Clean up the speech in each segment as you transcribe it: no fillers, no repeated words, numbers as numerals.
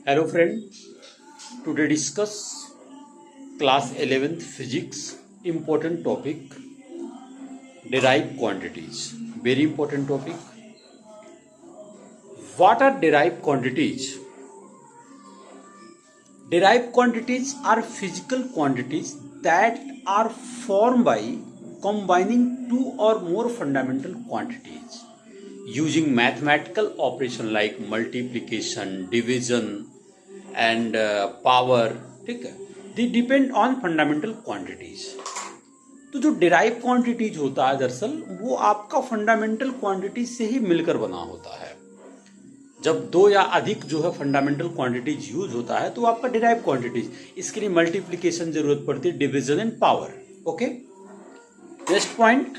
Hello friend, today discuss class 11th physics important topic derived quantities. Very important topic. What are derived quantities? Derived quantities are physical quantities that are formed by combining two or more fundamental quantities using mathematical operation like multiplication, division and power. ठीक है, they depend on fundamental quantities. तो जो derive quantities होता है दरअसल वो आपका fundamental quantities से ही मिलकर बना होता है. जब दो या अधिक जो है फंडामेंटल क्वांटिटीज यूज होता है तो आपका डिराइव क्वांटिटीज. इसके लिए मल्टीप्लीकेशन जरूरत पड़ती है, division and power. Okay, next point,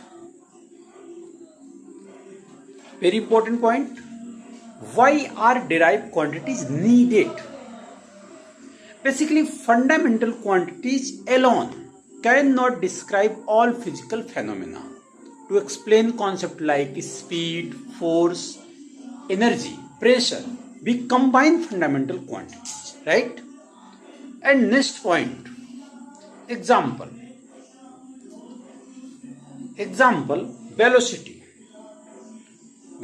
very important point. Why are derived quantities needed? Basically, fundamental quantities alone cannot describe all physical phenomena. To explain concepts like speed, force, energy, pressure, we combine fundamental quantities, right? And next point, example, velocity.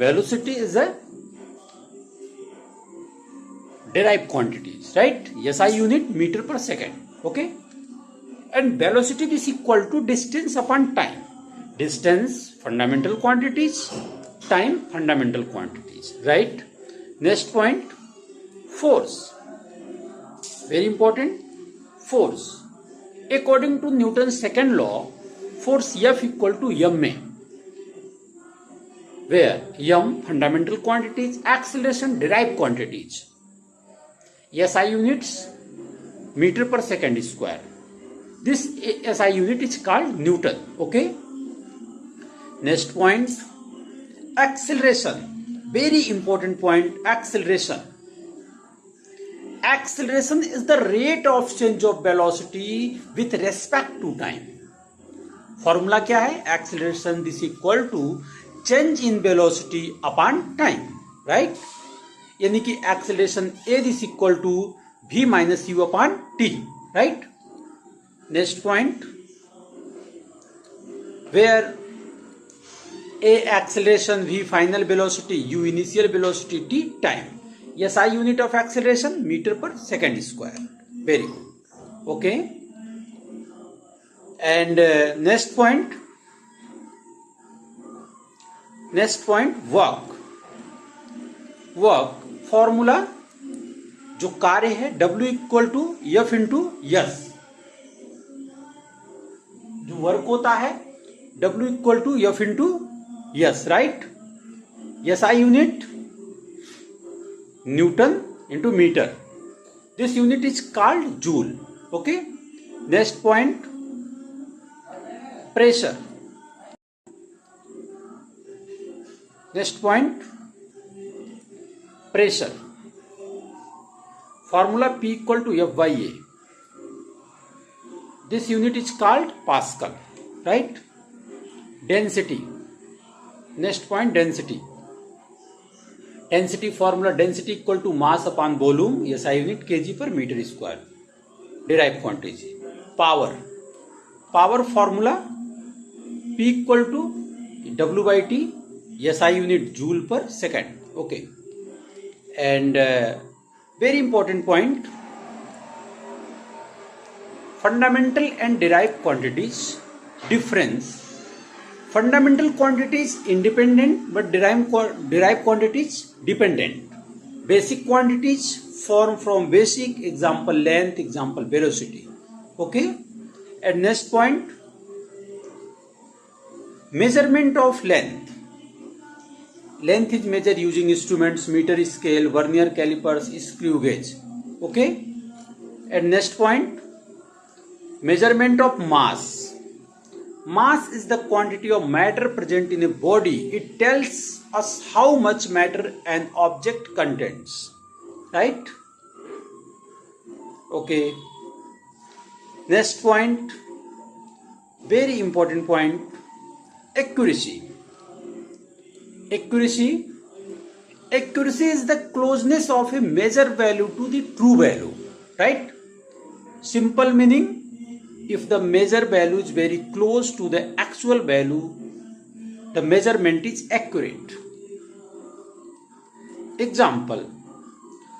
Velocity is a derived quantities, right? SI unit meter per second. Okay, and velocity is equal to distance upon time. Distance fundamental quantities, time fundamental quantities, right? Next point, force. Very important, force. According to Newton's second law, force F equal to ma, where m fundamental quantities, acceleration derived quantities. SI units meter per second square. This SI unit is called Newton. Okay, next point, acceleration. Very important point, acceleration. Acceleration is the rate of change of velocity with respect to time. Formula क्या है? acceleration is equal to change in velocity upon time, right? यानी कि acceleration A is equal to v minus U upon T, right? Next point, where A acceleration, v final velocity, u initial velocity, t time. S I unit of acceleration metre per second square. Very good. Okay, and next point, work formula जो कार्य है W equal to F into S. जो work होता है W equal to F into S, right? S I unit newton into metre. This unit is called joule. Okay, next point, pressure. Next point, pressure. Formula P equal to F by A. This unit is called Pascal, right? Density. Next point, density. Density formula, density equal to mass upon volume, SI unit kg per meter square. Derived quantity. Power formula P equal to W by T, SI unit joule per second. Okay. And very important point, fundamental and derived quantities difference. Fundamental quantities independent but derived quantities dependent. Basic quantities form from basic, example length, example velocity. Okay, and next point, measurement of length. Length is measured using instruments, meter scale, vernier calipers, screw gauge. Okay, and next point, measurement of mass. Mass is the quantity of matter present in a body. It tells us how much matter an object contains, right? Okay, next point, very important point, accuracy. Accuracy Accuracy is the closeness of a measure value to the true value, right? Simple meaning, if the measure value is very close to the actual value, the measurement is accurate. Example,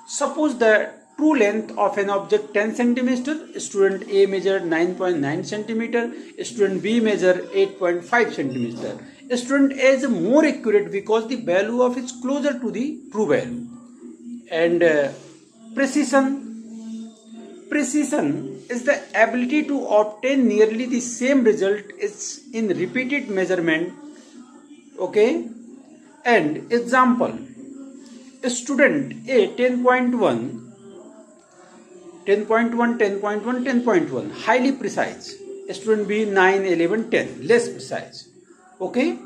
suppose the true length of an object 10 centimeter, student A measured 9.9 centimeter, student B measured 8.5 centimeter. Student A is more accurate because the value of is closer to the true value. And precision is the ability to obtain nearly the same result as in repeated measurement. Okay, and example, student A 10.1, highly precise. Student B 9, 11, 10, less precise. Okay.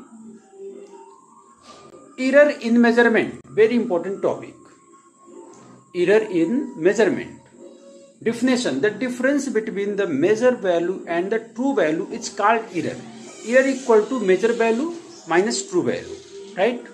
Error in measurement, very important topic. Error in measurement. Definition, the difference between the measure value and the true value is called error. Error equal to measure value minus true value, right?